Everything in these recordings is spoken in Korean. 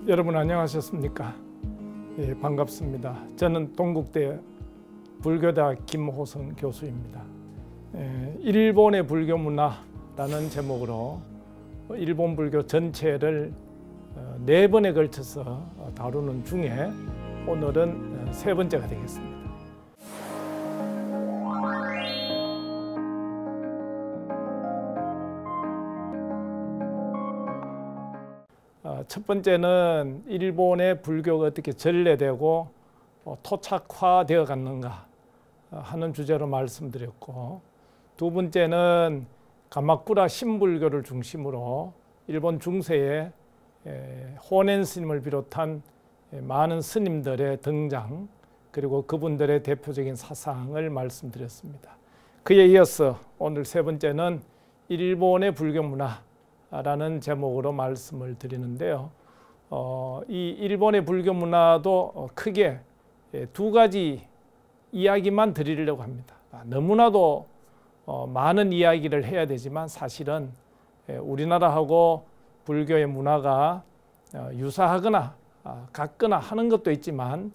여러분 안녕하셨습니까? 예, 반갑습니다. 저는 동국대 불교대학 김호성 교수입니다. 일본의 불교 문화라는 제목으로 일본 불교 전체를 4번에 걸쳐서 다루는 중에 오늘은 3번째가 되겠습니다. 첫 번째는 일본의 불교가 어떻게 전래되고 토착화되어 갔는가 하는 주제로 말씀드렸고, 두 번째는 가마쿠라 신불교를 중심으로 일본 중세에 호넨 스님을 비롯한 많은 스님들의 등장, 그리고 그분들의 대표적인 사상을 말씀드렸습니다. 그에 이어서 오늘 3번째는 일본의 불교 문화라는 제목으로 말씀을 드리는데요. 이 일본의 불교 문화도 크게 2가지 이야기만 드리려고 합니다. 너무나도 많은 이야기를 해야 되지만 사실은 우리나라하고 불교의 문화가 유사하거나 같거나 하는 것도 있지만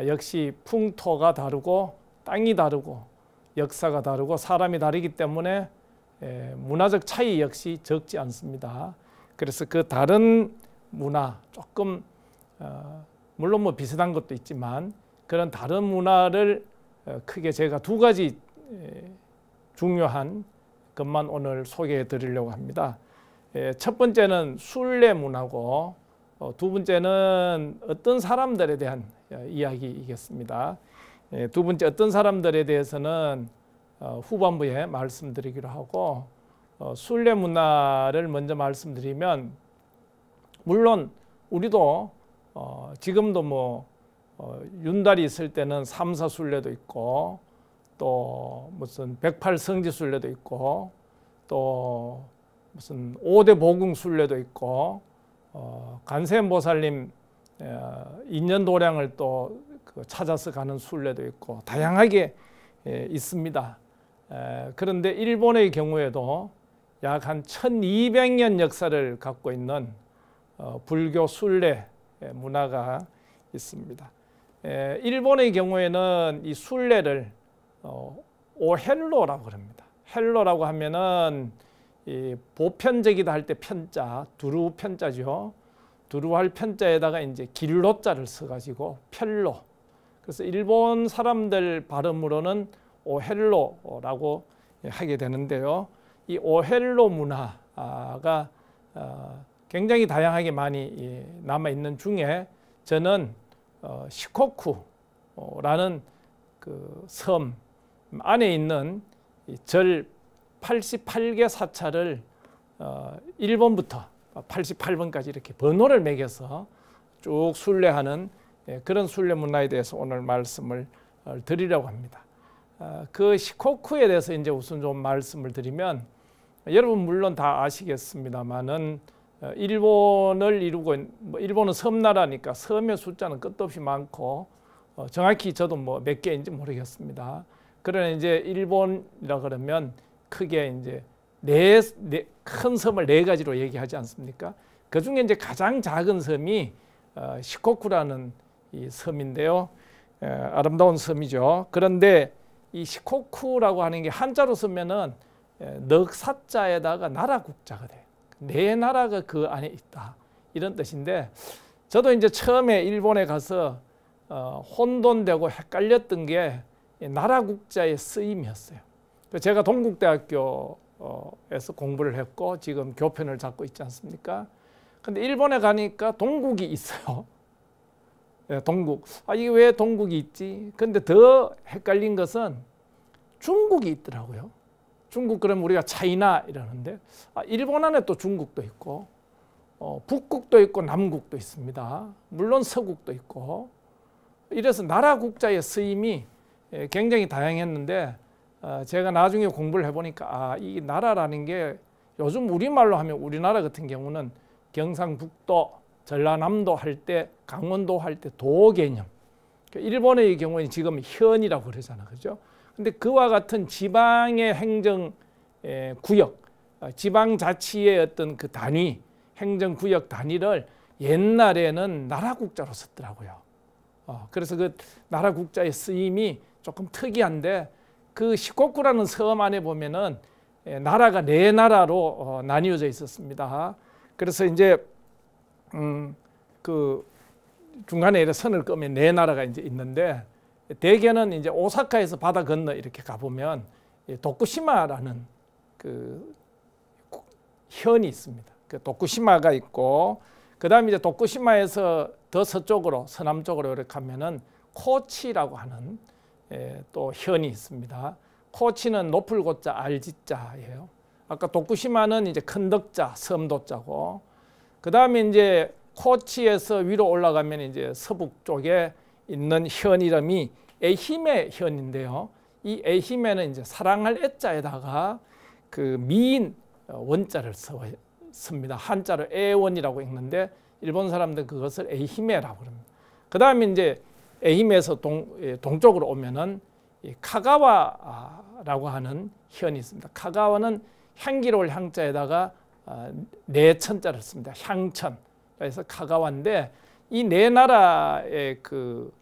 역시 풍토가 다르고 땅이 다르고 역사가 다르고 사람이 다르기 때문에 문화적 차이 역시 적지 않습니다. 그래서 그 다른 문화, 조금 물론 뭐 비슷한 것도 있지만 그런 다른 문화를 크게 제가 2가지 중요한 것만 오늘 소개해 드리려고 합니다. 첫 번째는 순례 문화고, 두 번째는 어떤 사람들에 대한 이야기이겠습니다. 두 번째 어떤 사람들에 대해서는 후반부에 말씀드리기로 하고, 순례 문화를 먼저 말씀드리면, 물론 우리도 지금도 뭐 윤달이 있을 때는 삼사순례도 있고, 또 무슨 108성지 순례도 있고, 또 무슨 5대 보궁순례도 있고, 관세음보살님 인연도량을 또 찾아서 가는 순례도 있고 다양하게 있습니다. 그런데 일본의 경우에도 약 한 1200년 역사를 갖고 있는 불교 순례 문화가 있습니다. 일본의 경우에는 이 순례를 오헬로라고 합니다. 헬로라고 하면은 이 보편적이다 할 때 편자, 두루 편자죠. 두루할 편자에다가 이제 길로자를 써가지고 편로. 그래서 일본 사람들 발음으로는 오헬로라고 하게 되는데요. 이 오헬로 문화가 굉장히 다양하게 많이 남아 있는 중에 저는 시코쿠라는 그 섬 안에 있는 절 88개 사찰을 1번부터 88번까지 이렇게 번호를 매겨서 쭉 순례하는 그런 순례 문화에 대해서 오늘 말씀을 드리려고 합니다. 그 시코쿠에 대해서 이제 우선 좀 말씀을 드리면, 여러분 물론 다 아시겠습니다만은 일본을 이루고 일본은 섬나라니까 섬의 숫자는 끝도 없이 많고 정확히 저도 뭐 몇 개인지 모르겠습니다. 그러나 이제 일본이라 그러면 크게 이제 큰 섬을 4가지로 얘기하지 않습니까? 그 중에 이제 가장 작은 섬이 시코쿠라는 이 섬인데요. 아름다운 섬이죠. 그런데 이 시코쿠라고 하는 게 한자로 쓰면은 넉사자에다가 나라국자가 돼요. 4나라가 그 안에 있다, 이런 뜻인데, 저도 이제 처음에 일본에 가서 혼돈되고 헷갈렸던 게 나라국자의 쓰임이었어요. 제가 동국대학교에서 공부를 했고 지금 교편을 잡고 있지 않습니까? 근데 일본에 가니까 동국이 있어요. 동국. 이게 왜 동국이 있지? 근데 더 헷갈린 것은 중국이 있더라고요. 중국 그러면 우리가 차이나 이러는데, 일본 안에 또 중국도 있고 북국도 있고 남국도 있습니다. 물론 서국도 있고. 이래서 나라 국자의 쓰임이 굉장히 다양했는데, 제가 나중에 공부를 해보니까 이 나라라는 게 요즘 우리말로 하면 우리나라 같은 경우는 경상북도, 전라남도 할 때, 강원도 할 때 도 개념. 일본의 경우에는 지금 현이라고 그러잖아, 그죠? 근데 그와 같은 지방의 행정 구역, 지방자치의 어떤 그 단위, 행정구역 단위를 옛날에는 나라 국자로 썼더라고요. 그래서 그 나라 국자의 쓰임이 조금 특이한데 그 시코쿠라는 섬 안에 보면은 나라가 네 나라로 나뉘어져 있었습니다. 그래서 이제 그 중간에 이렇게 선을 끄면 네 나라가 이제 있는데 대개는 이제 오사카에서 바다 건너 이렇게 가보면 도쿠시마라는 그 현이 있습니다. 그 도쿠시마가 있고 그 다음에 이제 도쿠시마에서 더 서쪽으로 서남쪽으로 이렇게 가면은 코치라고 하는 또 현이 있습니다. 코치는 높을 고자 알지자예요. 아까 도쿠시마는 이제 큰 덕자 섬도자고 그 다음에 이제 코치에서 위로 올라가면 이제 서북 쪽에 있는 현 이름이 에히메 현인데요. 이 에히메는 이제 사랑할 애자에다가 그 미인 원자를 씁니다. 한자로 애원이라고 읽는데 일본 사람들은 그것을 에히메라고 합니다. 그 다음에 이제 에히메에서 동쪽으로 오면은 카가와라고 하는 현이 있습니다. 카가와는 향기로울 향자에다가 네 천자를 씁니다. 향천. 그래서 카가와인데 이 네 나라의 그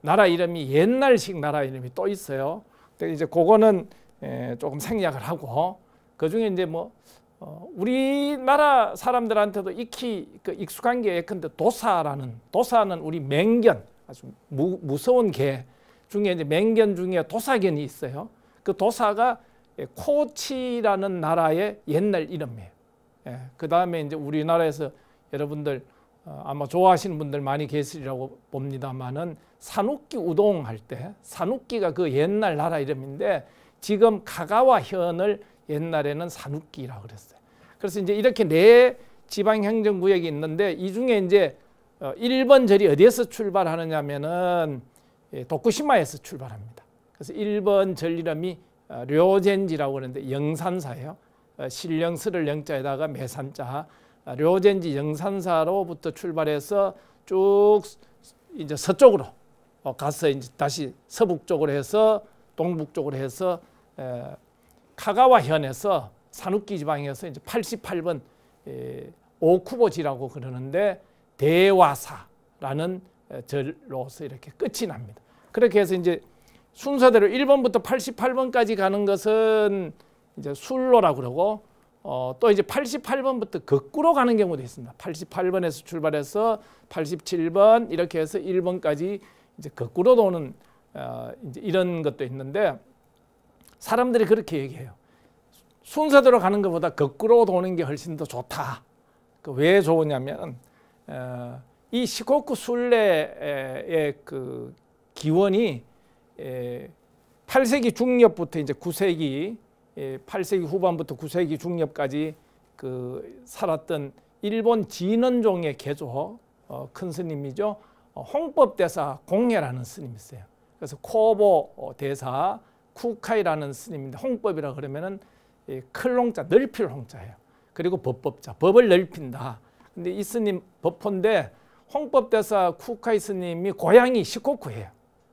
나라 이름이 옛날식 나라 이름이 또 있어요. 근데 이제 그거는 조금 생략을 하고 그 중에 이제 뭐 우리나라 사람들한테도 익숙한 게 예컨대 도사는 우리 맹견 아주 무서운 개 중에 이제 맹견 중에 도사견이 있어요. 그 도사가 코치라는 나라의 옛날 이름이에요. 그 다음에 이제 우리나라에서 여러분들 아마 좋아하시는 분들 많이 계시리라고 봅니다만은 산우키 우동 할 때 산우키가 그 옛날 나라 이름인데 지금 카가와 현을 옛날에는 산우키라고 그랬어요. 그래서 이제 이렇게 네 지방행정구역이 있는데 이 중에 이제 1번 절이 어디에서 출발하느냐면은 도쿠시마에서 출발합니다. 그래서 1번 절 이름이 료젠지라고 그러는데 영산사예요. 신령스를 영자에다가 매산자 료젠지 영산사로부터 출발해서 쭉 이제 서쪽으로 가서 이제 다시 서북쪽으로 해서 동북쪽으로 해서 카가와현에서 산우키 지방에서 이제 88번 오쿠보지라고 그러는데 대와사라는 절로서 이렇게 끝이 납니다. 그렇게 해서 이제 순서대로 1번부터 88번까지 가는 것은 이제 술로라고 그러고 또 이제 88번부터 거꾸로 가는 경우도 있습니다. 88번에서 출발해서 87번 이렇게 해서 1번까지 이제 거꾸로 도는 이제 이런 것도 있는데 사람들이 그렇게 얘기해요. 순서대로 가는 것보다 거꾸로 도는 게 훨씬 더 좋다. 왜 좋으냐면 이 시코쿠 순례의 그 기원이 8세기 중엽부터 이제 9세기 8세기 후반부터 9세기 중엽까지 그 살았던 일본 진원종의 개조 큰 스님이죠. 홍법대사 공예라는 스님이 있어요. 그래서 코보 대사 쿠카이라는 스님인데 홍법이라 그러면은 클홍자 넓힐 홍자예요. 그리고 법법자 법을 넓힌다. 근데 이 스님 법포인데 홍법대사 쿠카이 스님이 고향이 시코쿠예요.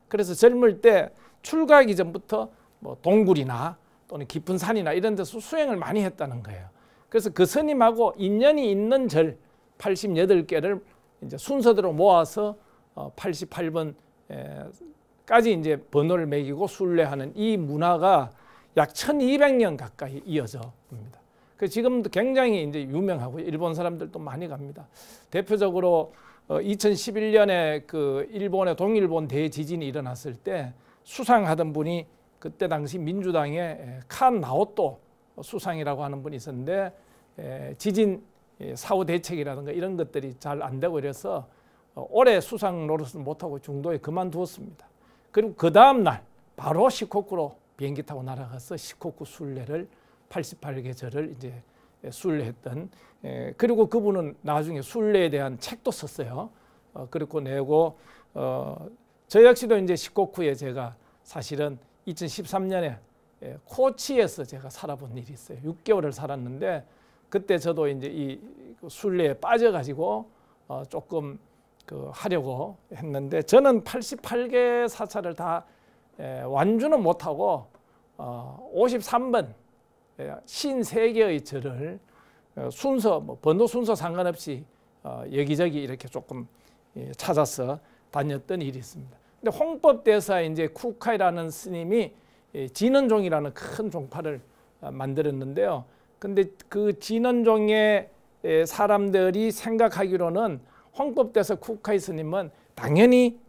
그래서 젊을 때 출가하기 전부터 뭐 동굴이나 또는 깊은 산이나 이런 데서 수행을 많이 했다는 거예요. 그래서 그 스님하고 인연이 있는 절 88개를 이제 순서대로 모아서 88번까지 이제 번호를 매기고 순례하는 이 문화가 약 1200년 가까이 이어져 옵니다. 그 지금도 굉장히 이제 유명하고 일본 사람들도 많이 갑니다. 대표적으로 2011년에 그 일본의 동일본 대지진이 일어났을 때 수상하던 분이 그때 당시 민주당의 칸 나오토 수상이라고 하는 분이 있었는데 지진 사후 대책이라든가 이런 것들이 잘 안 되고 이래서 올해 수상 노릇을 못하고 중도에 그만두었습니다. 그리고 그 다음 날 바로 시코쿠로 비행기 타고 날아가서 시코쿠 순례를 88개 절을 이제 순례했던 그리고 그분은 나중에 순례에 대한 책도 썼어요. 그리고 내고 저 역시도 이제 시코쿠에 제가 사실은 2013년에 코치에서 제가 살아본 일이 있어요. 6개월을 살았는데 그때 저도 이제 이 순례에 빠져가지고 조금 하려고 했는데 저는 88개 사찰을 다 완주는 못하고 53번 53개의 절을 순서 번호 순서 상관없이 여기저기 이렇게 조금 찾아서 다녔던 일이 있습니다. 근데 홍법대사 이제 쿠카이라는 스님이 진원종이라는 큰 종파를 만들었는데요. 근데 그 진원종의 사람들이 생각하기로는 홍법대사 쿠카이 스님은 당연히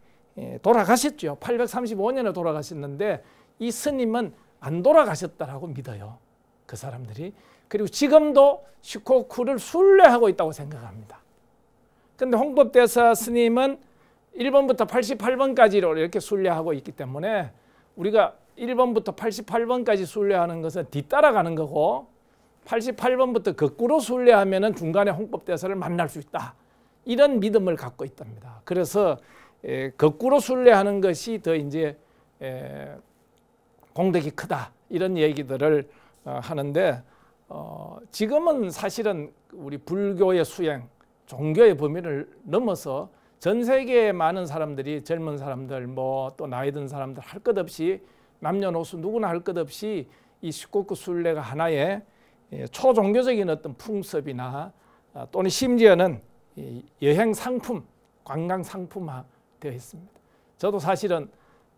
돌아가셨죠. 835년에 돌아가셨는데 이 스님은 안 돌아가셨다라고 믿어요. 그 사람들이. 그리고 지금도 시코쿠를 순례하고 있다고 생각합니다. 근데 홍법대사 스님은 1번부터 88번까지로 이렇게 순례하고 있기 때문에 우리가 1번부터 88번까지 순례하는 것은 뒤따라가는 거고 88번부터 거꾸로 순례하면 중간에 홍법대사를 만날 수 있다. 이런 믿음을 갖고 있답니다. 그래서 거꾸로 순례하는 것이 더 이제 공덕이 크다. 이런 얘기들을 하는데 지금은 사실은 우리 불교의 수행, 종교의 범위를 넘어서 전 세계의 많은 사람들이 젊은 사람들 뭐 또 나이 든 사람들 할 것 없이 남녀노소 누구나 할 것 없이 이 시코쿠 순례가 하나의 초종교적인 어떤 풍습이나 또는 심지어는 여행 상품, 관광 상품화 되어 있습니다. 저도 사실은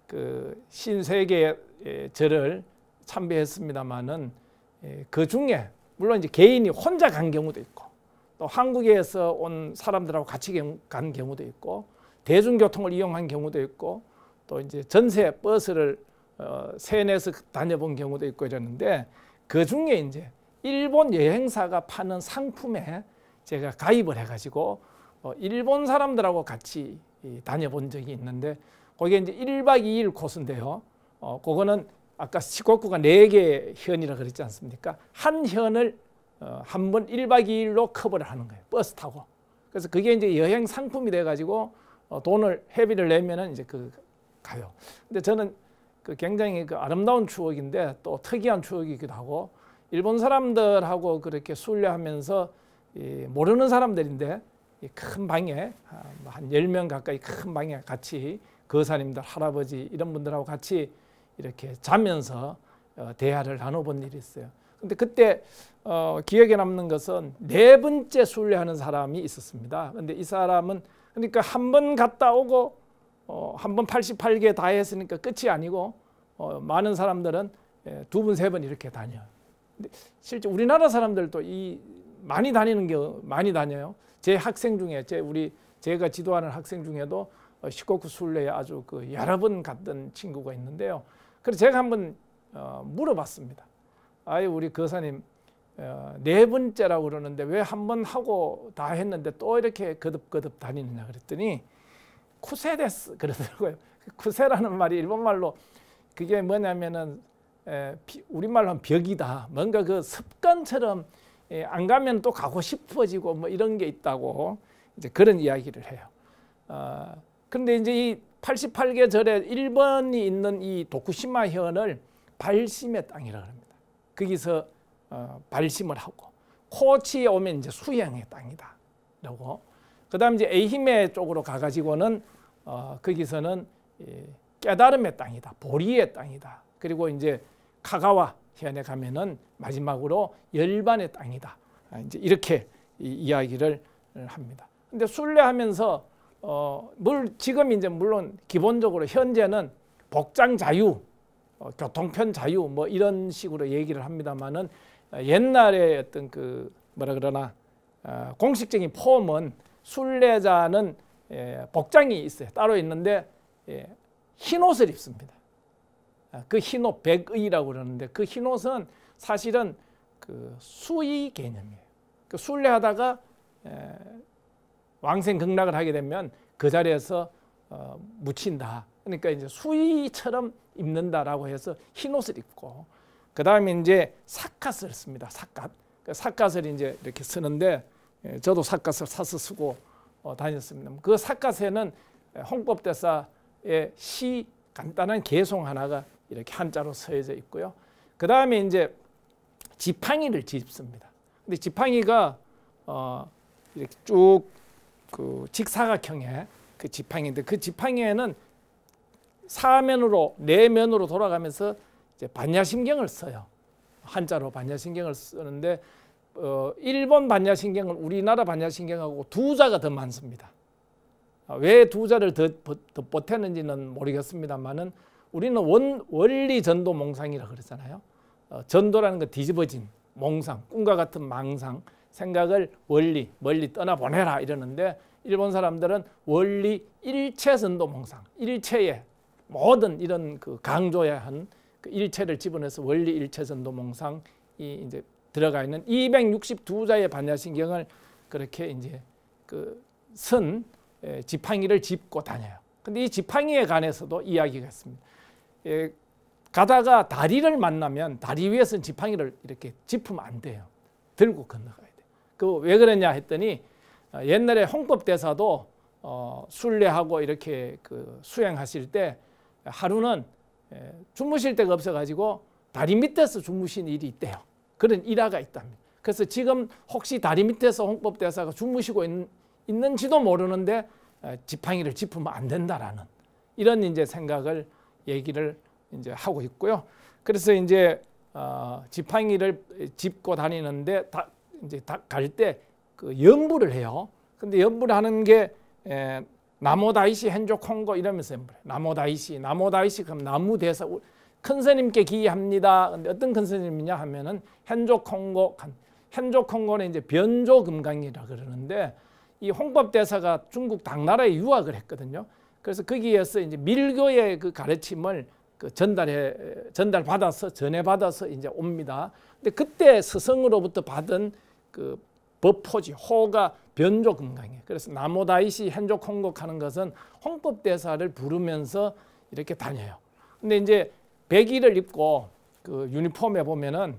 그 신세계 절을 참배했습니다만은 그 중에 물론 이제 개인이 혼자 간 경우도 있고 또 한국에서 온 사람들하고 같이 간 경우도 있고 대중교통을 이용한 경우도 있고 또 이제 전세 버스를 세내서 다녀본 경우도 있고 이러는데 그 중에 이제 일본 여행사가 파는 상품에 제가 가입을 해가지고 일본 사람들하고 같이 다녀본 적이 있는데 거기에 이제 1박 2일 코스인데요. 그거는 아까 시코쿠가 4개 현이라 그랬지 않습니까? 한 현을 한 번 1박 2일로 커버를 하는 거예요. 버스 타고. 그래서 그게 이제 여행 상품이 돼가지고 돈을 회비를 내면은 이제 가요. 근데 저는 그 굉장히 그 아름다운 추억인데 또 특이한 추억이기도 하고 일본 사람들하고 그렇게 순례하면서 모르는 사람들인데 큰 방에 한 10명 가까이 큰 방에 같이 거사님들, 할아버지 이런 분들하고 같이 이렇게 자면서 대화를 나눠본 일이 있어요. 근데 그때 기억에 남는 것은 4번째 순례하는 사람이 있었습니다. 근데 이 사람은 그러니까 한 번 갔다 오고 한 번 88개 다 했으니까 끝이 아니고 많은 사람들은 2번, 3번 이렇게 다녀요. 근데 실제 우리나라 사람들도 많이 다니는 경우 많이 다녀요. 제 학생 중에 제가 지도하는 학생 중에도 시코쿠 순례에 아주 그 여러 번 갔던 친구가 있는데요. 그래서 제가 한번 물어봤습니다. 아유 우리 거사님 4번째라고 그러는데 왜 한 번 하고 다 했는데 또 이렇게 거듭거듭 다니느냐 그랬더니 쿠세데스 그러더라고요. 쿠세라는 말이 일본말로 그게 뭐냐면은 우리말로 하면 벽이다. 뭔가 그 습관처럼 안 가면 또 가고 싶어지고 뭐 이런 게 있다고 이제 그런 이야기를 해요. 그런데 이제 이 88개 절에 1번이 있는 이 도쿠시마 현을 발심의 땅이라고 합니다. 거기서 발심을 하고 코치에 오면 이제 수행의 땅이다. 라고. 그다음 이제 에이히메 쪽으로 가가지고는 거기서는 깨달음의 땅이다. 보리의 땅이다. 그리고 이제 카가와 현에 가면은 마지막으로 열반의 땅이다. 이제 이렇게 이야기를 합니다. 근데 순례하면서 지금 이제 물론 기본적으로 현재는 복장 자유, 교통편 자유 뭐 이런 식으로 얘기를 합니다만은 옛날에 어떤 그 뭐라 그러나 공식적인 폼은 순례자는 복장이 있어요. 따로 있는데 흰 옷을 입습니다. 그 흰옷 백의라고 그러는데 그 흰옷은 사실은 그 수의 개념이에요. 그 순례하다가 왕생극락을 하게 되면 그 자리에서 묻힌다. 그러니까 이제 수의처럼 입는다라고 해서 흰옷을 입고 그 다음에 이제 삿갓을 씁니다. 삿갓. 삿갓을 이제 이렇게 쓰는데 저도 삿갓을 사서 쓰고 다녔습니다. 그 삿갓에는 홍법대사의 시 간단한 개송 하나가 이렇게 한자로 써져 있고요. 그 다음에 이제 지팡이를 짚습니다. 근데 지팡이가 이렇게 쭉 그 직사각형의 그 지팡이인데 그 지팡이에는 사면으로 내면으로 돌아가면서 이제 반야심경을 써요. 한자로 반야심경을 쓰는데 일본 반야신경은 우리나라 반야신경하고 두자가 더 많습니다. 왜 두자를 더 보태는지는 모르겠습니다만은 우리는 원리 전도 몽상이라 그러잖아요. 전도라는 거 뒤집어진 몽상, 꿈과 같은 망상, 생각을 멀리 떠나보내라 이러는데 일본 사람들은 원리 일체 전도 몽상, 일체의 모든 이런 그 강조해야 한 그 일체를 집어넣어서 원리 일체 전도 몽상이 이제 들어가 있는 262자의 반야신경을 그렇게 이제 그 지팡이를 짚고 다녀요. 근데 이 지팡이에 관해서도 이야기가 있습니다. 가다가 다리를 만나면 다리 위에서는 지팡이를 이렇게 짚으면 안 돼요. 들고 건너가야 돼요. 그 왜 그러냐 했더니 옛날에 홍법대사도 순례하고 이렇게 그 수행하실 때 하루는 주무실 데가 없어가지고 다리 밑에서 주무신 일이 있대요. 그런 일화가 있답니다. 그래서 지금 혹시 다리 밑에서 홍법대사가 주무시고 있는지도 모르는데 지팡이를 짚으면 안 된다라는 이런 이제 생각을 얘기를 이제 하고 있고요. 그래서 이제 지팡이를 짚고 다니는데 이제 갈 때 그 연부를 해요. 근데 연부를 하는 게 나모다이시 henjokongo 이러면서 연부를 해요. 나모다이시 그럼 나무 대사 큰 스님께 기합니다. 근데 어떤 큰 스님이냐 하면은 henjokongo는 이제 변조금강이라 그러는데 이 홍법대사가 중국 당나라에 유학을 했거든요. 그래서 거기에서 이제 밀교의 그 가르침을 그 전달받아서 전해받아서 이제 옵니다. 근데 그때 스승으로부터 받은 그 법포지 호가 변조금강이에요. 그래서 나모다이시 henjokongo 하는 것은 홍법대사를 부르면서 이렇게 다녀요. 근데 이제 백의를 입고 그 유니폼에 보면은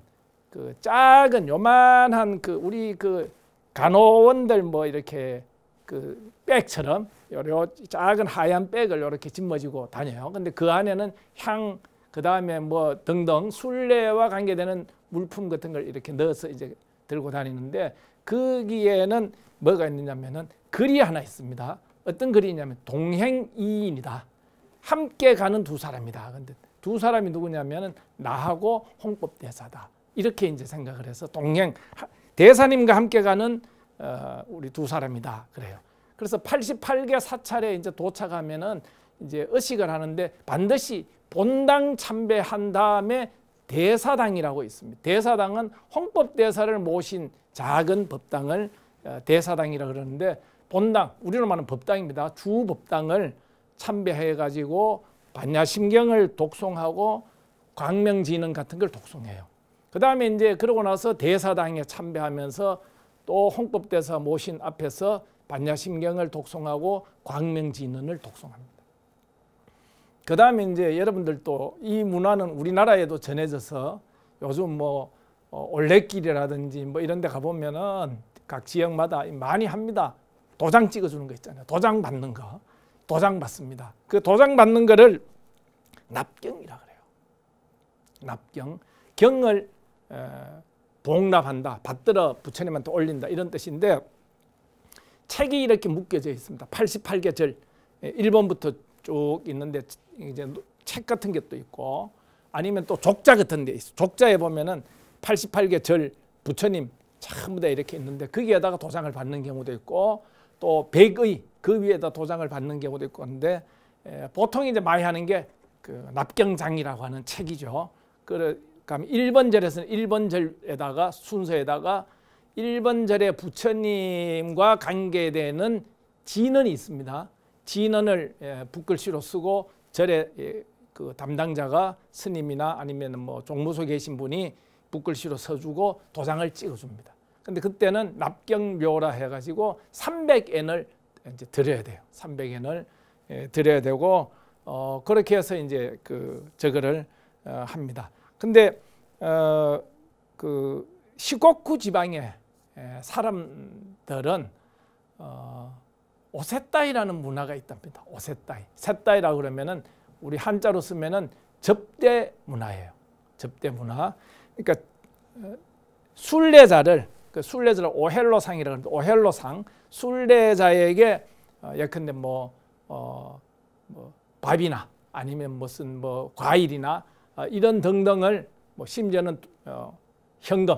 그 작은 요만한 그 우리 그 간호원들 뭐 이렇게 그 백처럼 요 작은 하얀 백을 이렇게 짊어지고 다녀요. 근데 그 안에는 향, 그 다음에 뭐 등등 순례와 관계되는 물품 같은 걸 이렇게 넣어서 이제 들고 다니는데 거기에는 뭐가 있느냐면은 글이 하나 있습니다. 어떤 글이냐면 동행이인이다. 함께 가는 두 사람이다. 근데 두 사람이 누구냐면은 나하고 홍법대사다. 이렇게 이제 생각을 해서 동행 대사님과 함께 가는 우리 두 사람이다. 그래요. 그래서 88개 사찰에 이제 도착하면은 이제 의식을 하는데 반드시 본당 참배한 다음에 대사당이라고 있습니다. 대사당은 홍법대사를 모신 작은 법당을 대사당이라 그러는데 본당, 우리로 말하는 법당입니다. 주법당을 참배해 가지고 반야심경을 독송하고 광명진언 같은 걸 독송해요. 그 다음에 이제 그러고 나서 대사당에 참배하면서 또 홍법대사 모신 앞에서 반야심경을 독송하고 광명진언을 독송합니다. 그 다음에 이제 여러분들도 이 문화는 우리나라에도 전해져서 요즘 뭐 올레길이라든지 뭐 이런 데 가보면은 각 지역마다 많이 합니다. 도장 찍어주는 거 있잖아요. 도장 받는 거. 도장 받습니다. 그 도장 받는 거를 납경이라 그래요. 납경. 경을 봉납한다. 받들어 부처님한테 올린다. 이런 뜻인데 책이 이렇게 묶여져 있습니다. 88개 절. 1번부터 쭉 있는데 이제 책 같은 게 또 있고 아니면 또 족자 같은 데 있어. 족자에 보면은 88개 절 부처님 전부 다 이렇게 있는데 거기에다가 도장을 받는 경우도 있고 또 백의 그 위에다 도장을 받는 경우도 있고 하는데 보통 이제 많이 하는 게 그 납경장이라고 하는 책이죠. 그러니까 1번 절에서는 1번 절에다가 순서에다가 1번 절에 부처님과 관계되는 진언이 있습니다. 진언을 붓글씨로 쓰고 절에 그 담당자가 스님이나 아니면 뭐 종무소에 계신 분이 붓글씨로 써주고 도장을 찍어줍니다. 근데 그때는 납경묘라 해가지고 300엔을 이제 드려야 돼요. 300엔을 드려야 되고 그렇게 해서 이제 그 저거를 합니다. 근데 그 시코쿠 지방의 사람들은 오세따이라는 문화가 있답니다. 오세따이. 세따이라고 그러면은 우리 한자로 쓰면은 접대 문화예요. 접대 문화. 그러니까 순례자를 그 순례자를 오헬로상이라고 하는데 오헬로상 순례자에게 예컨대 뭐 밥이나 아니면 무슨 뭐 과일이나 이런 등등을 뭐 심지어는 현금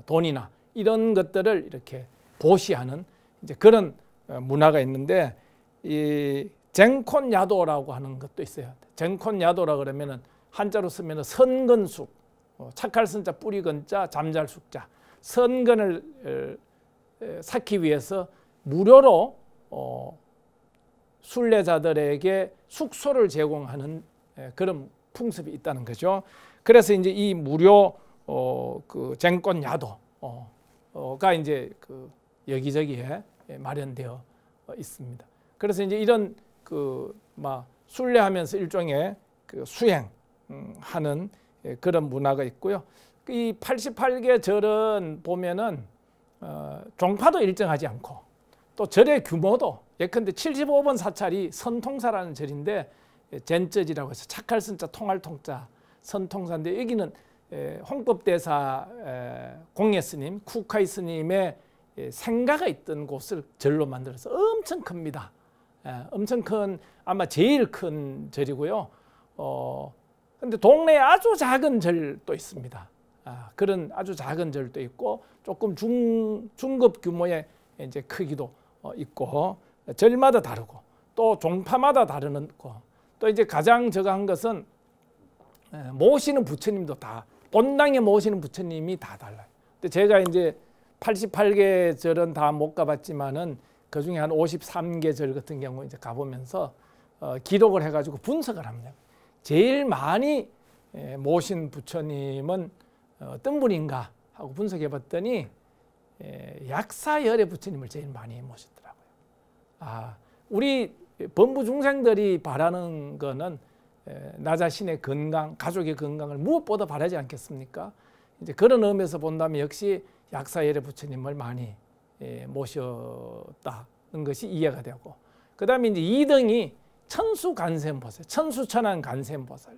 돈이나 이런 것들을 이렇게 보시하는 이제 그런 문화가 있는데, 이 쟁콘야도라고 하는 것도 있어요. 쟁콘야도라 그러면은 한자로 쓰면은 선근숙, 착할 선자 뿌리 건자 잠잘 숙자, 선근을 쌓기 위해서 무료로 순례자들에게 숙소를 제공하는 그런 풍습이 있다는 거죠. 그래서 이제 이 무료 그 쟁권 야도가 이제 그 여기저기에 마련되어 있습니다. 그래서 이제 이런 그 막 순례하면서 일종의 그 수행하는 그런 문화가 있고요. 이 88개 절은 보면은 종파도 일정하지 않고 또 절의 규모도 예컨대 75번 사찰이 선통사라는 절인데, 젠쩌지라고 해서 착할 선자 통할 통자 선통사인데, 여기는 홍법대사 공예 스님, 쿠카이 스님의 생가가 있던 곳을 절로 만들어서 엄청 큽니다. 엄청 큰, 아마 제일 큰 절이고요. 근데 동네에 아주 작은 절도 있습니다. 그런 아주 작은 절도 있고 조금 중급 규모의 이제 크기도 있고, 절마다 다르고 또 종파마다 다르는 거, 또 이제 가장 저거한 것은 모시는 부처님도 다 본당에 모시는 부처님이 다 달라요. 근데 제가 이제 88개 절은 다 못 가봤지만은 그 중에 한 53개 절 같은 경우 이제 가보면서 기록을 해가지고 분석을 합니다. 제일 많이 모신 부처님은 어떤 분인가 하고 분석해봤더니 약사열의 부처님을 제일 많이 모셨더라고요. 우리 범부 중생들이 바라는 거는 나 자신의 건강, 가족의 건강을 무엇보다 바라지 않겠습니까? 이제 그런 의미에서 본다면 역시 약사열의 부처님을 많이 모셨다는 것이 이해가 되고, 그 다음에 이제 2등이 천수간센보살, 천수천안 간센보살.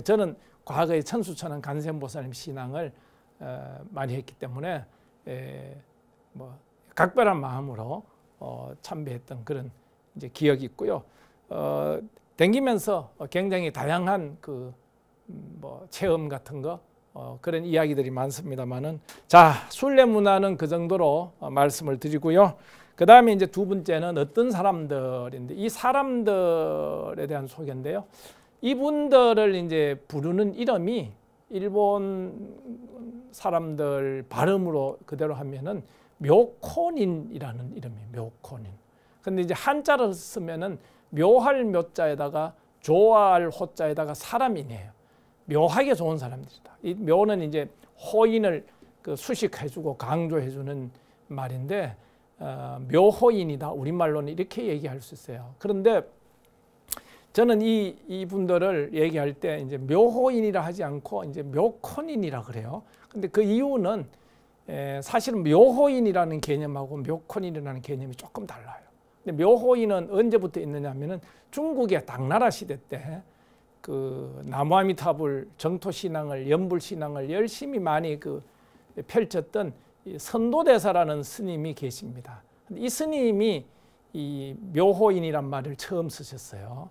저는 과거에 천수천안 간센보살님 신앙을 많이 했기 때문에 뭐 각별한 마음으로 참배했던 그런 이제 기억이 있고요. 댕기면서 굉장히 다양한 그 뭐 체험 같은 거 그런 이야기들이 많습니다만은, 자, 순례 문화는 그 정도로 말씀을 드리고요. 그 다음에 이제 두 번째는 어떤 사람들인데, 이 사람들에 대한 소개인데요. 이분들을 이제 부르는 이름이 일본 사람들 발음으로 그대로 하면은 묘코닌이라는 이름이에요. 묘코닌. 근데 이제 한자로 쓰면은 묘할 묘자에다가 좋아할 호자에다가 사람이네요. 묘하게 좋은 사람들이다. 이 묘는 이제 호인을 그 수식해주고 강조해주는 말인데, 묘호인이다. 우리말로는 이렇게 얘기할 수 있어요. 그런데 저는 이분들을 얘기할 때 이제 묘호인이라 하지 않고 이제 묘코닌이라 그래요. 근데 그 이유는 사실은 묘호인이라는 개념하고 묘코닌이라는 개념이 조금 달라요. 근데 묘호인은 언제부터 있느냐 하면은 중국의 당나라 시대 때 그 나무아미타불 정토 신앙을, 연불 신앙을 열심히 많이 그 펼쳤던 선도대사라는 스님이 계십니다. 이 스님이 이 묘호인이란 말을 처음 쓰셨어요.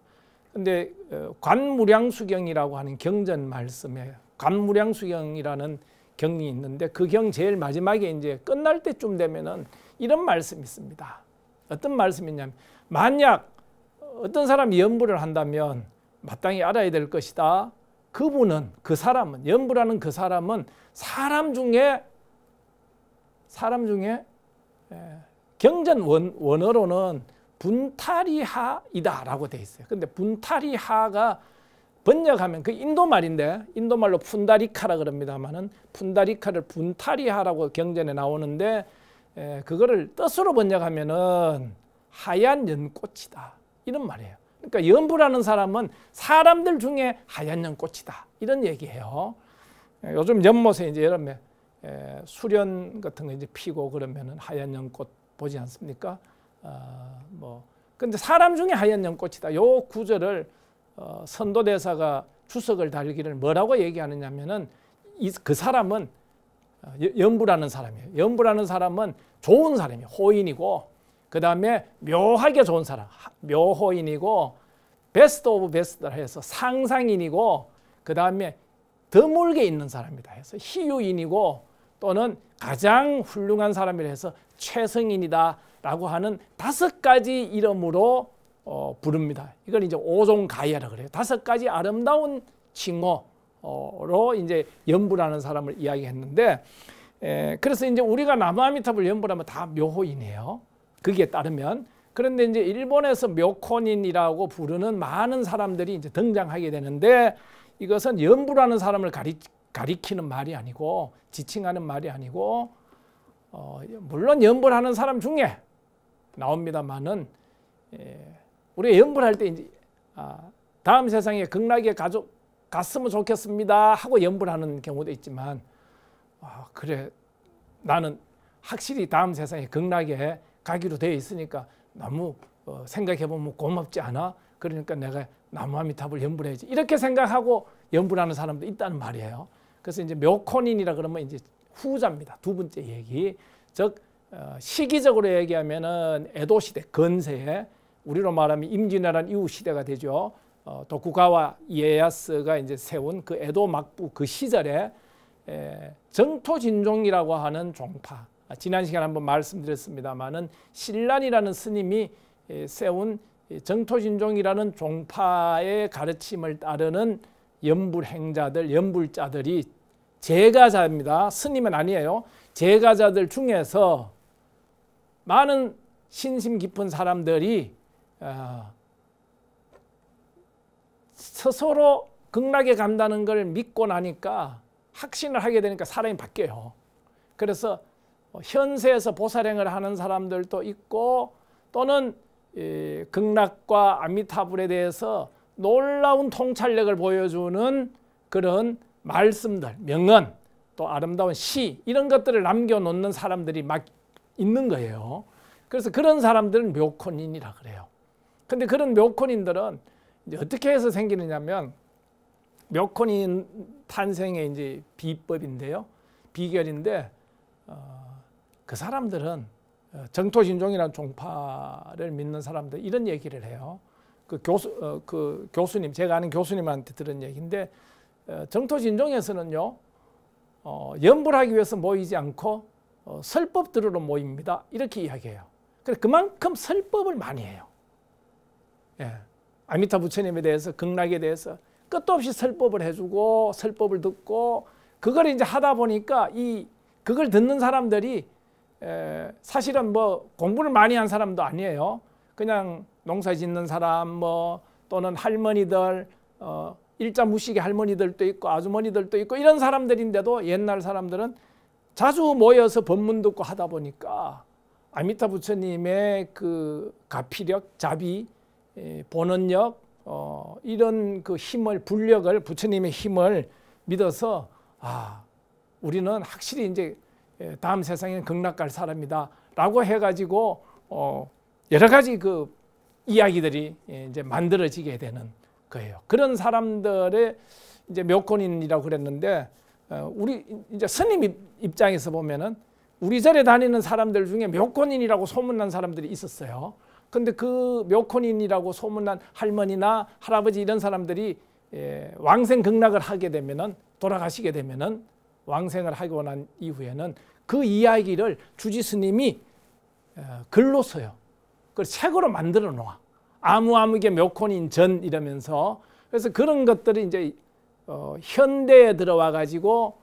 근데 관무량수경이라고 하는 경전 말씀에 관무량수경이라는 경이 있는데, 그 경 제일 마지막에 이제 끝날 때쯤 되면은 이런 말씀이 있습니다. 어떤 말씀이냐면, 만약 어떤 사람이 연불을 한다면 마땅히 알아야 될 것이다. 그분은, 그 사람은, 연불하는 그 사람은 사람 중에 경전 원어로는 분타리하이다라고 돼 있어요. 근데 분타리하가 번역하면 그 인도 말인데, 인도 말로 푼다리카라 그럽니다만은 푼다리카를 분타리하라고 경전에 나오는데, 그거를 뜻으로 번역하면은 하얀 연꽃이다 이런 말이에요. 그러니까 연불하는 사람은 사람들 중에 하얀 연꽃이다 이런 얘기예요. 요즘 연못에 이제 여름에 수련 같은 거 이제 피고 그러면은 하얀 연꽃 보지 않습니까? 근데 사람 중에 하얀 연꽃이다. 요 구절을 선도대사가 주석을 달기를 뭐라고 얘기하느냐면은 그 사람은 연불하는 사람이에요. 연불하는 사람은 좋은 사람이에요. 호인이고, 그 다음에 묘하게 좋은 사람, 묘호인이고, 베스트 오브 베스트라 해서 상상인이고, 그 다음에 드물게 있는 사람이다 해서 희유인이고, 또는 가장 훌륭한 사람이라 해서 최성인이다라고 하는 5가지 이름으로 부릅니다. 이걸 이제 오종가야라 그래요. 5가지 아름다운 칭호로 이제 연불하는 사람을 이야기했는데, 그래서 이제 우리가 나무아미타불 연불하면 다 묘호인이에요. 거기에 따르면. 그런데 이제 일본에서 묘코닌이라고 부르는 많은 사람들이 이제 등장하게 되는데, 이것은 연불하는 사람을 가리키는 말이 아니고 지칭하는 말이 아니고, 물론 연불하는 사람 중에 나옵니다만은, 우리가 연불할 때 이제 다음 세상에 극락에 갔으면 좋겠습니다 하고 연불하는 경우도 있지만, 그래 나는 확실히 다음 세상에 극락에 가기로 되어 있으니까 너무 생각해보면 고맙지 않아? 그러니까 내가 나무아미타불 연불해야지, 이렇게 생각하고 연불하는 사람도 있다는 말이에요. 그래서 이제 묘코닌이라 그러면 이제 후자입니다. 두 번째 얘기. 즉 시기적으로 얘기하면은 에도 시대 근세에, 우리로 말하면 임진왜란 이후 시대가 되죠. 도쿠가와 이에야스가 이제 세운 그 에도 막부 그 시절에 정토진종이라고 하는 종파, 지난 시간에 한번 말씀드렸습니다마는 신란이라는 스님이 세운 정토진종이라는 종파의 가르침을 따르는 연불행자들, 연불자들이 제가자입니다. 스님은 아니에요. 제가자들 중에서 많은 신심 깊은 사람들이 스스로 극락에 간다는 걸 믿고 나니까 확신을 하게 되니까 사람이 바뀌어요. 그래서 현세에서 보살행을 하는 사람들도 있고, 또는 극락과 아미타불에 대해서 놀라운 통찰력을 보여주는 그런 말씀들, 명언, 또 아름다운 시, 이런 것들을 남겨놓는 사람들이 막 있는 거예요. 그래서 그런 사람들은 묘코닌이라 그래요. 근데 그런 묘코닌들은 이제 어떻게 해서 생기느냐면, 묘코닌 탄생의 이제 비법인데요, 비결인데, 그 사람들은 정토진종이라는 종파를 믿는 사람들 이런 얘기를 해요. 그 교수님, 제가 아는 교수님한테 들은 얘기인데, 정토진종에서는요, 연불하기 위해서 모이지 않고 설법 들으러 모입니다, 이렇게 이야기해요. 그래서 그만큼 설법을 많이 해요. 아미타 부처님에 대해서, 극락에 대해서 끝도 없이 설법을 해주고 설법을 듣고, 그걸 이제 하다 보니까 그걸 듣는 사람들이 사실은 뭐 공부를 많이 한 사람도 아니에요. 그냥 농사 짓는 사람, 또는 할머니들, 일자 무식의 할머니들도 있고 아주머니들도 있고 이런 사람들인데도, 옛날 사람들은 자주 모여서 법문 듣고 하다 보니까 아미타 부처님의 그 가피력, 자비, 본원력, 이런 그 힘을, 불력을, 부처님의 힘을 믿어서, 우리는 확실히 이제 다음 세상에는 극락 갈 사람이다 라고 해가지고 여러 가지 그 이야기들이 이제 만들어지게 되는 거예요. 그런 사람들의 이제 묘코닌이라고 그랬는데, 우리 이제 스님 입장에서 보면은 우리 절에 다니는 사람들 중에 묘코닌이라고 소문난 사람들이 있었어요. 근데 그 묘코닌이라고 소문난 할머니나 할아버지 이런 사람들이 왕생 극락을 하게 되면은, 돌아가시게 되면은, 왕생을 하고 난 이후에는 그 이야기를 주지 스님이 글로 써요. 그걸 책으로 만들어 놓아. 아무아무개 묘코닌 전 이러면서. 그래서 그런 것들이 이제 현대에 들어와 가지고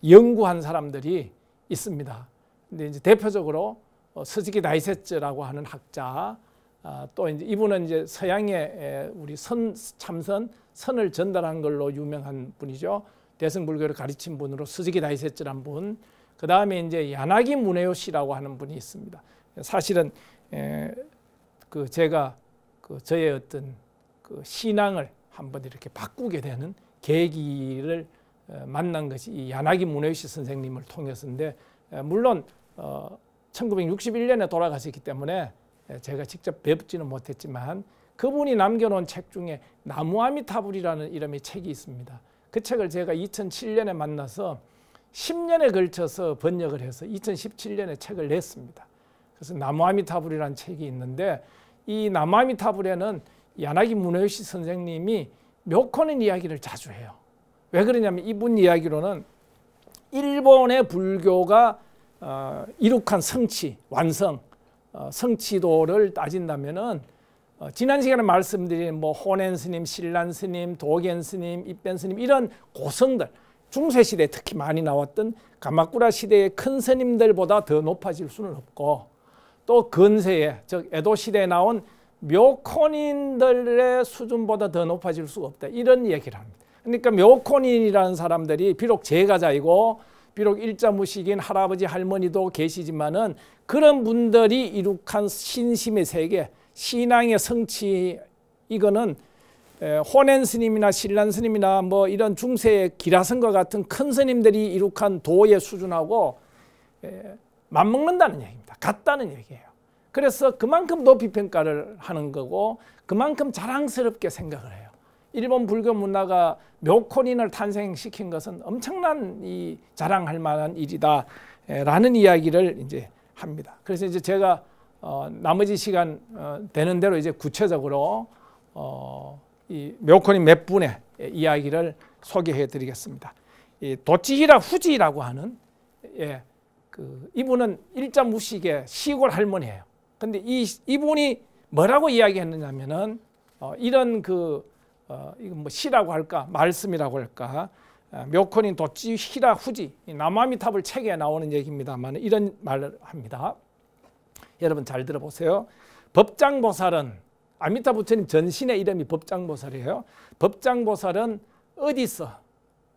연구한 사람들이 있습니다. 근데 이제 대표적으로 스즈키 다이세츠라고 하는 학자, 또 이제 이분은 이제 서양의 우리 선을 전달한 걸로 유명한 분이죠. 대승불교를 가르친 분으로 스즈키 다이세츠란 분. 그 다음에 이제 야나기 무네요시라고 하는 분이 있습니다. 사실은 제가 저의 어떤 그 신앙을 한번 이렇게 바꾸게 되는 계기를 만난 것이 이 야나기 무네요시 선생님을 통해서인데, 물론 1961년에 돌아가셨기 때문에 제가 직접 뵙지는 못했지만, 그분이 남겨놓은 책 중에 나무아미타불이라는 이름의 책이 있습니다. 그 책을 제가 2007년에 만나서 10년에 걸쳐서 번역을 해서 2017년에 책을 냈습니다. 그래서 나무아미타불이라는 책이 있는데, 이 나무아미타불에는 야나기 무네요시 선생님이 묘코닌 이야기를 자주 해요. 왜 그러냐면, 이분 이야기로는 일본의 불교가 이룩한 성취, 완성, 성취도를 따진다면은 지난 시간에 말씀드린 뭐 호넨 스님, 신란 스님, 도겐 스님, 입변 스님 이런 고성들, 중세 시대에 특히 많이 나왔던 가마쿠라 시대의 큰 스님들보다 더 높아질 수는 없고, 또 근세에 즉 에도 시대에 나온 묘코닌들의 수준보다 더 높아질 수가 없다, 이런 얘기를 합니다. 그러니까 묘코닌이라는 사람들이 비록 제가자이고 비록 일자무식인 할아버지 할머니도 계시지만은 그런 분들이 이룩한 신심의 세계, 신앙의 성취, 이거는 호넨 스님이나 신란 스님이나 뭐 이런 중세의 기라성과 같은 큰 스님들이 이룩한 도의 수준하고 맞먹는다는 얘기입니다. 같다는 얘기예요. 그래서 그만큼 높이 평가를 하는 거고 그만큼 자랑스럽게 생각을 해요. 일본 불교 문화가 묘코닌을 탄생시킨 것은 엄청난 이 자랑할 만한 일이다라는 이야기를 이제 합니다. 그래서 이제 제가 나머지 시간 되는 대로 이제 구체적으로 이 묘코닌 몇 분의 이야기를 소개해 드리겠습니다. 이 도치히라 후지라고 하는 이분은 일자무식의 시골 할머니예요. 근데 이분이 뭐라고 이야기했느냐면은 이런 이건 뭐 시라고 할까 말씀이라고 할까, 묘코닌 도치히라 후지, 나무아미타불 책에 나오는 얘기입니다만 이런 말을 합니다. 여러분 잘 들어보세요. 법장보살은, 아미타 부처님 전신의 이름이 법장보살이에요. 법장보살은 어디서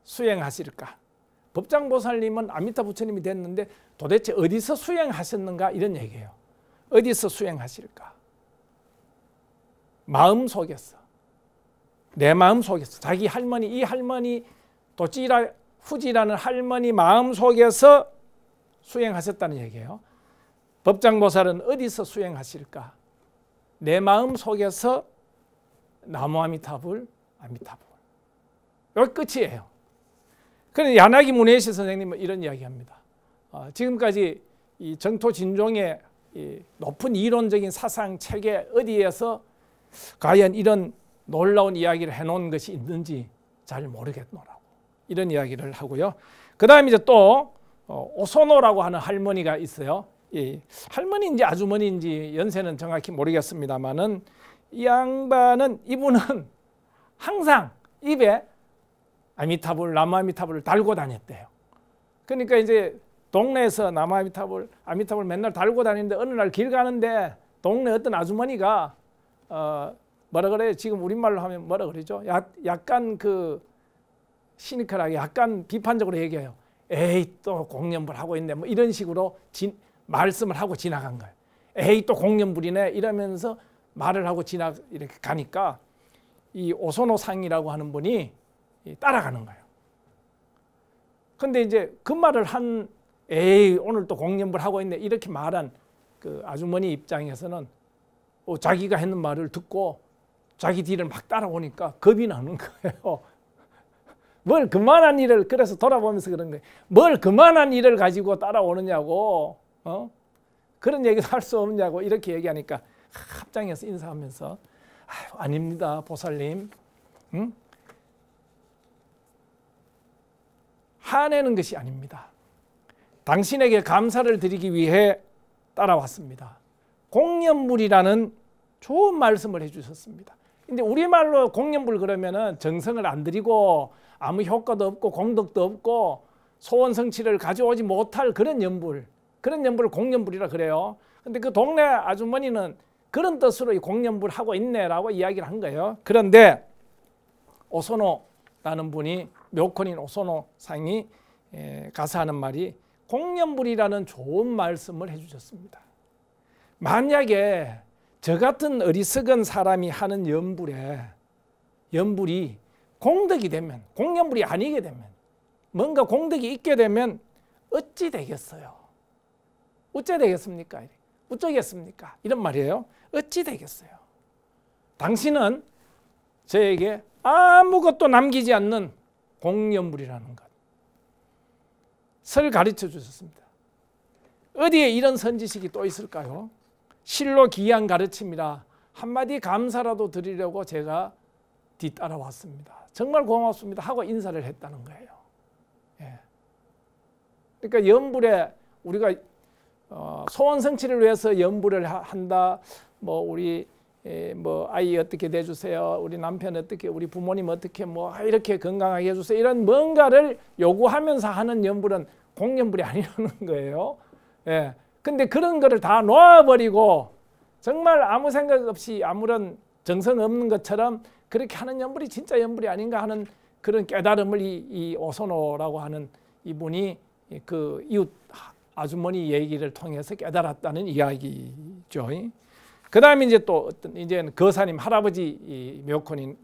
수행하실까? 법장보살님은 아미타 부처님이 됐는데 도대체 어디서 수행하셨는가, 이런 얘기예요. 어디서 수행하실까? 마음속에서, 내 마음속에서, 자기 할머니, 이 할머니 도치히라 후지라는 할머니 마음속에서 수행하셨다는 얘기예요. 법장보살은 어디서 수행하실까? 내 마음속에서 나무아미타불, 아미타불. 여기 끝이에요. 그런데 야나기 문혜시 선생님은 이런 이야기합니다. 지금까지 이 정토 진종의 이 높은 이론적인 사상 체계 어디에서 과연 이런 놀라운 이야기를 해놓은 것이 있는지 잘 모르겠노라고, 이런 이야기를 하고요. 그 다음에 이제 또 오소노라고 하는 할머니가 있어요. 이 할머니인지 아주머니인지 연세는 정확히 모르겠습니다만은 이 양반은, 이분은 항상 입에 아미타불, 나무아미타불을 달고 다녔대요. 그러니까 이제 동네에서 나무아미타불, 아미타불 맨날 달고 다니는데 어느 날 길 가는데 동네 어떤 아주머니가 뭐라 그래요? 지금 우리말로 하면 뭐라 그러죠? 약간 시니컬하게 약간 비판적으로 얘기해요. 에이 또 공연불 하고 있네, 뭐 이런 식으로 말씀을 하고 지나간 거예요. 에이 또 공연불이네 이러면서 말을 하고 이렇게 가니까 이 오소노 상이라고 하는 분이 따라가는 거예요. 근데 이제 그 말을 에이 오늘 또 공연불 하고 있네 이렇게 말한 그 아주머니 입장에서는 자기가 했는 말을 듣고 자기 뒤를 막 따라오니까 겁이 나는 거예요. 뭘 그만한 일을, 그래서 돌아보면서 그런 거예요. 뭘 그만한 일을 가지고 따라오느냐고, 그런 얘기도 할 수 없냐고 이렇게 얘기하니까 합장해서 인사하면서 아닙니다 보살님, 화내는 것이 아닙니다. 당신에게 감사를 드리기 위해 따라왔습니다. 공연불이라는 좋은 말씀을 해주셨습니다. 근데 우리말로 공연불 그러면은 정성을 안 들이고 아무 효과도 없고 공덕도 없고 소원 성취를 가져오지 못할 그런 연불, 그런 연불을 공연불이라 그래요. 근데 그 동네 아주머니는 그런 뜻으로 이 공연불 하고 있네라고 이야기를 한 거예요. 그런데 오소노라는 분이, 묘코닌 오소노 상이 가서 하는 말이 공연불이라는 좋은 말씀을 해주셨습니다. 만약에 저 같은 어리석은 사람이 하는 연불이 공덕이 되면, 공연불이 아니게 되면, 뭔가 공덕이 있게 되면 어찌 되겠어요? 어찌 되겠습니까? 어쩌겠습니까? 이런 말이에요. 어찌 되겠어요? 당신은 저에게 아무것도 남기지 않는 공연불이라는 것을 가르쳐 주셨습니다. 어디에 이런 선지식이 또 있을까요? 실로 귀한 가르침이라 한마디 감사라도 드리려고 제가 뒤따라왔습니다. 정말 고맙습니다 하고 인사를 했다는 거예요. 그러니까 염불에 우리가 소원 성취를 위해서 염불을 한다. 뭐 우리 뭐 아이 어떻게 내주세요. 우리 남편 어떻게, 우리 부모님 어떻게 뭐 이렇게 건강하게 해주세요. 이런 뭔가를 요구하면서 하는 염불은 공염불이 아니라는 거예요. 예. 근데 그런 거를 다 놓아버리고 정말 아무 생각 없이 아무런 정성 없는 것처럼 그렇게 하는 염불이 진짜 염불이 아닌가 하는 그런 깨달음을 이 오소노라고 하는 이분이 그 이웃 아주머니 얘기를 통해서 깨달았다는 이야기죠. 그 다음에 이제 또 어떤 이제는 거사님 할아버지 묘코닌인데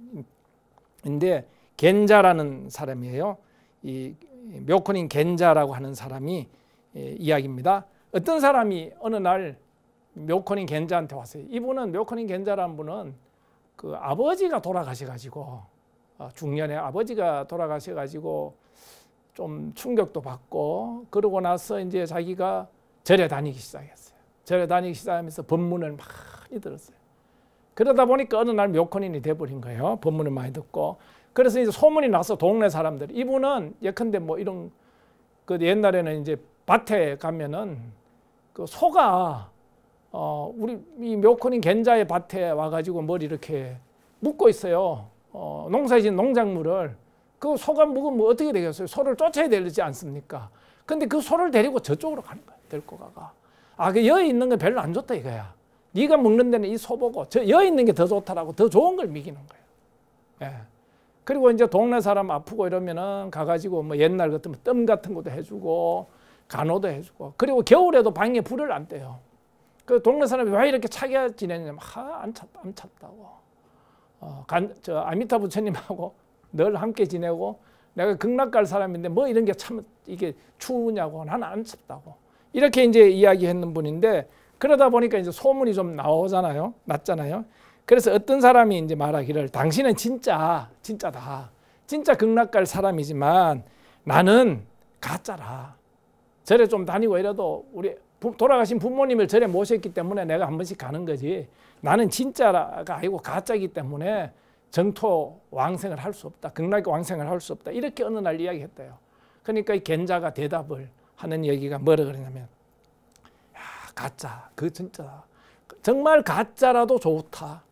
겐자라는 사람이에요. 이 묘코닌 겐자라고 하는 사람이 이야기입니다. 어떤 사람이 어느 날 묘코닌 겐자한테 왔어요. 이분은 묘코닌 겐자라는 분은 그 아버지가 돌아가셔가지고 중년에 아버지가 돌아가셔가지고 좀 충격도 받고 그러고 나서 이제 자기가 절에 다니기 시작했어요. 절에 다니기 시작하면서 법문을 많이 들었어요. 그러다 보니까 어느 날 묘코닌이 돼버린 거예요. 법문을 많이 듣고. 그래서 이제 소문이 나서 동네 사람들, 이분은 예컨대 뭐 이런 그 옛날에는 이제 밭에 가면은 그 소가 우리 이 묘코닌 겐자의 밭에 와가지고 머리 이렇게 묶고 있어요. 농사진 농작물을. 그 소가 묵으면 뭐 어떻게 되겠어요? 소를 쫓아야 되지 않습니까? 근데 그 소를 데리고 저쪽으로 가는 거야. 데리고 가가. 그 여기 있는 건 별로 안 좋다 이거야. 네가 먹는 데는 이 소 보고 저 여기 있는 게 더 좋다라고 더 좋은 걸 먹이는 거예요. 예. 그리고 이제 동네 사람 아프고 이러면은 가가지고 뭐 옛날 같으면 뜸 같은 것도 해주고 간호도 해주고, 그리고 겨울에도 방에 불을 안 떼요. 그 동네 사람이 왜 이렇게 차게 지내냐면 안 찼다고. 저 아미타 부처님하고 늘 함께 지내고 내가 극락 갈 사람인데 뭐 이런 게 참 이게 추우냐고, 나는 안 춥다고. 이렇게 이제 이야기했는 분인데, 그러다 보니까 이제 소문이 좀 나오잖아요. 났잖아요. 그래서 어떤 사람이 이제 말하기를 당신은 진짜다. 진짜 극락 갈 사람이지만 나는 가짜라. 절에 좀 다니고 이래도 우리 돌아가신 부모님을 절에 모셨기 때문에 내가 한 번씩 가는 거지. 나는 진짜가 아니고 가짜이기 때문에 정토 왕생을 할 수 없다. 극락 왕생을 할 수 없다. 이렇게 어느 날 이야기했대요. 그러니까 이 겐자가 대답을 하는 얘기가 뭐라 그러냐면, 야, 가짜, 그 진짜 정말 가짜라도 좋다.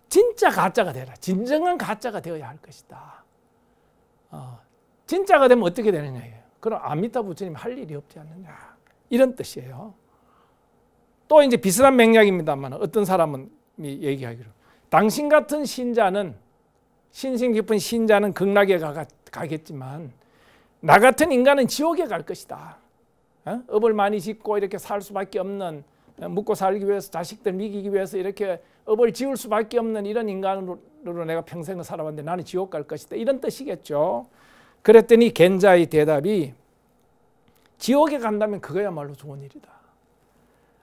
진짜 가짜가 되라. 진정한 가짜가 되어야 할 것이다. 진짜가 되면 어떻게 되느냐. 그럼 아미타 부처님 할 일이 없지 않느냐. 이런 뜻이에요. 또 이제 비슷한 맥락입니다만 어떤 사람은 얘기하기로 당신 같은 신자는, 신심 깊은 신자는 극락에 가겠지만 나 같은 인간은 지옥에 갈 것이다. 업을 많이 짓고 이렇게 살 수밖에 없는, 먹고 살기 위해서 자식들 먹이기 위해서 이렇게 업을 지을 수밖에 없는 이런 인간으로 내가 평생을 살아왔는데 나는 지옥 갈 것이다. 이런 뜻이겠죠. 그랬더니 겐자의 대답이, 지옥에 간다면 그거야말로 좋은 일이다.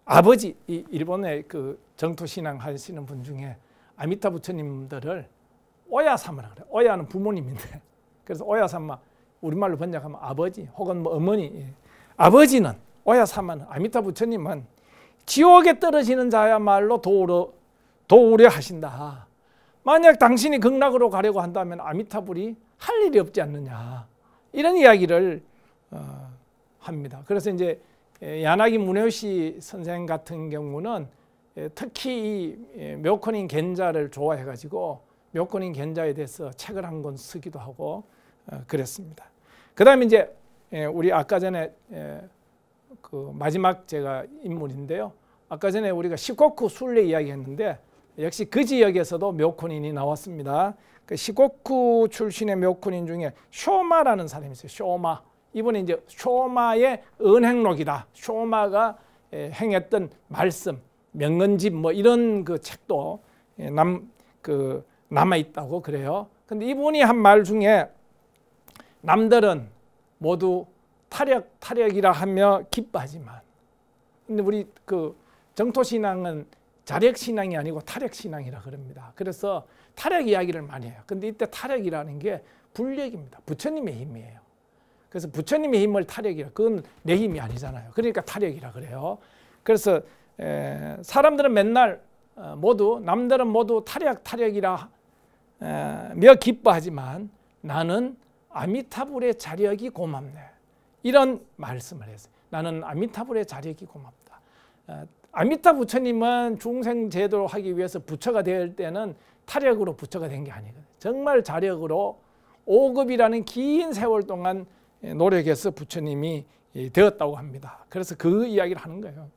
아버지, 이 일본의 그 정토신앙 하시는 분 중에 아미타 부처님들을 오야사마라 그래요. 오야는 부모님인데, 그래서 오야사마, 우리말로 번역하면 아버지 혹은 뭐 어머니. 아버지는, 오야사마는, 아미타 부처님은 지옥에 떨어지는 자야말로 도우려 하신다. 만약 당신이 극락으로 가려고 한다면 아미타불이 할 일이 없지 않느냐. 이런 이야기를 합니다. 그래서 이제 야나기 무뇨시 선생 같은 경우는 특히 이 묘코닌 겐자를 좋아해가지고 묘코닌 겐자에 대해서 책을 한 권 쓰기도 하고 그랬습니다. 그 다음에 이제 우리 아까 전에 그 마지막 제가 인물인데요. 아까 전에 우리가 시코쿠 순례 이야기했는데 역시 그 지역에서도 묘코닌이 나왔습니다. 그 시코쿠 출신의 묘코닌 중에 쇼마라는 사람이 있어요. 쇼마. 이분이 이제 쇼마의 은행록이다. 쇼마가 행했던 말씀, 명언집 뭐 이런 그 책도 남아 있다고 그래요. 근데 이분이 한 말 중에 남들은 모두 탈역이라 하며 기뻐하지만, 근데 우리 그 정토신앙은 자력신앙이 아니고 탈역신앙이라 그럽니다. 그래서 탈역 이야기를 많이 해요. 근데 이때 탈역이라는 게 불력입니다. 부처님의 힘이에요. 그래서 부처님의 힘을 탈역이라, 그건 내 힘이 아니잖아요. 그러니까 탈역이라 그래요. 그래서 사람들은 맨날 남들은 모두 탈역이라 며 기뻐하지만 나는 아미타불의 자력이 고맙네. 이런 말씀을 했어요. 나는 아미타불의 자력이 고맙다. 아미타 부처님은 중생 제도를 하기 위해서 부처가 될 때는 타력으로 부처가 된 게 아니거든요. 정말 자력으로 5급이라는 긴 세월 동안 노력해서 부처님이 되었다고 합니다. 그래서 그 이야기를 하는 거예요.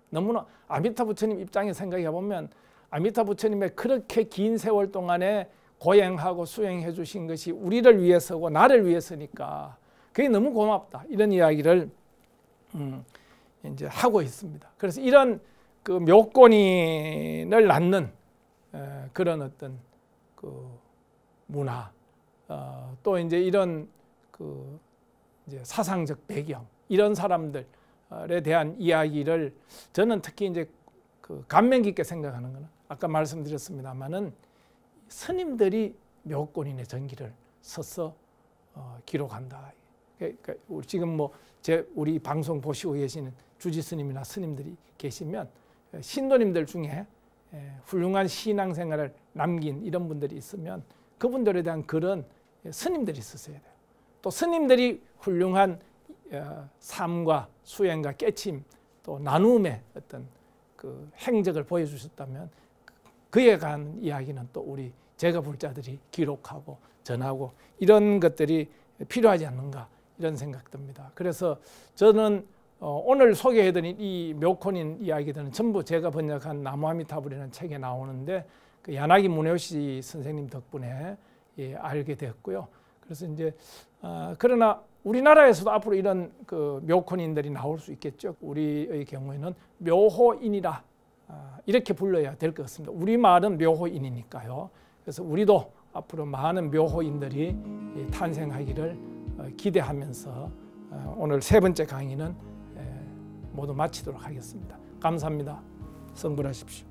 너무나 아미타 부처님 입장에 생각해 보면 아미타 부처님의 그렇게 긴 세월 동안에 고행하고 수행해 주신 것이 우리를 위해서고 나를 위해서니까 그게 너무 고맙다. 이런 이야기를 이제 하고 있습니다. 그래서 이런 그 묘권인을 낳는 그런 어떤 그 문화, 또 이제 이런 그 이제 사상적 배경, 이런 사람들에 대한 이야기를 저는 특히 이제 그 감명 깊게 생각하는 것은 아까 말씀드렸습니다만은 스님들이 묘권인의 전기를 서서 기록한다. 그러니까 지금 뭐 우리 방송 보시고 계시는 주지 스님이나 스님들이 계시면 신도님들 중에 훌륭한 신앙생활을 남긴 이런 분들이 있으면 그분들에 대한 글은 스님들이 쓰셔야 돼요. 또 스님들이 훌륭한 삶과 수행과 깨침 또 나눔의 어떤 그 행적을 보여주셨다면 그에 관한 이야기는 또 우리 제가불자들이 기록하고 전하고 이런 것들이 필요하지 않는가 이런 생각 듭니다. 그래서 저는 오늘 소개해드린 이 묘권인 이야기들은 전부 제가 번역한 나무아미타불이라는 책에 나오는데 그 야나기 문효시 선생님 덕분에 알게 되었고요. 그래서 이제 그러나 우리나라에서도 앞으로 이런 그 묘권인들이 나올 수 있겠죠. 우리의 경우에는 묘호인이라 이렇게 불러야 될 것 같습니다. 우리말은 묘호인이니까요. 그래서 우리도 앞으로 많은 묘호인들이 탄생하기를 기대하면서 오늘 세 번째 강의는 모두 마치도록 하겠습니다. 감사합니다. 성불하십시오.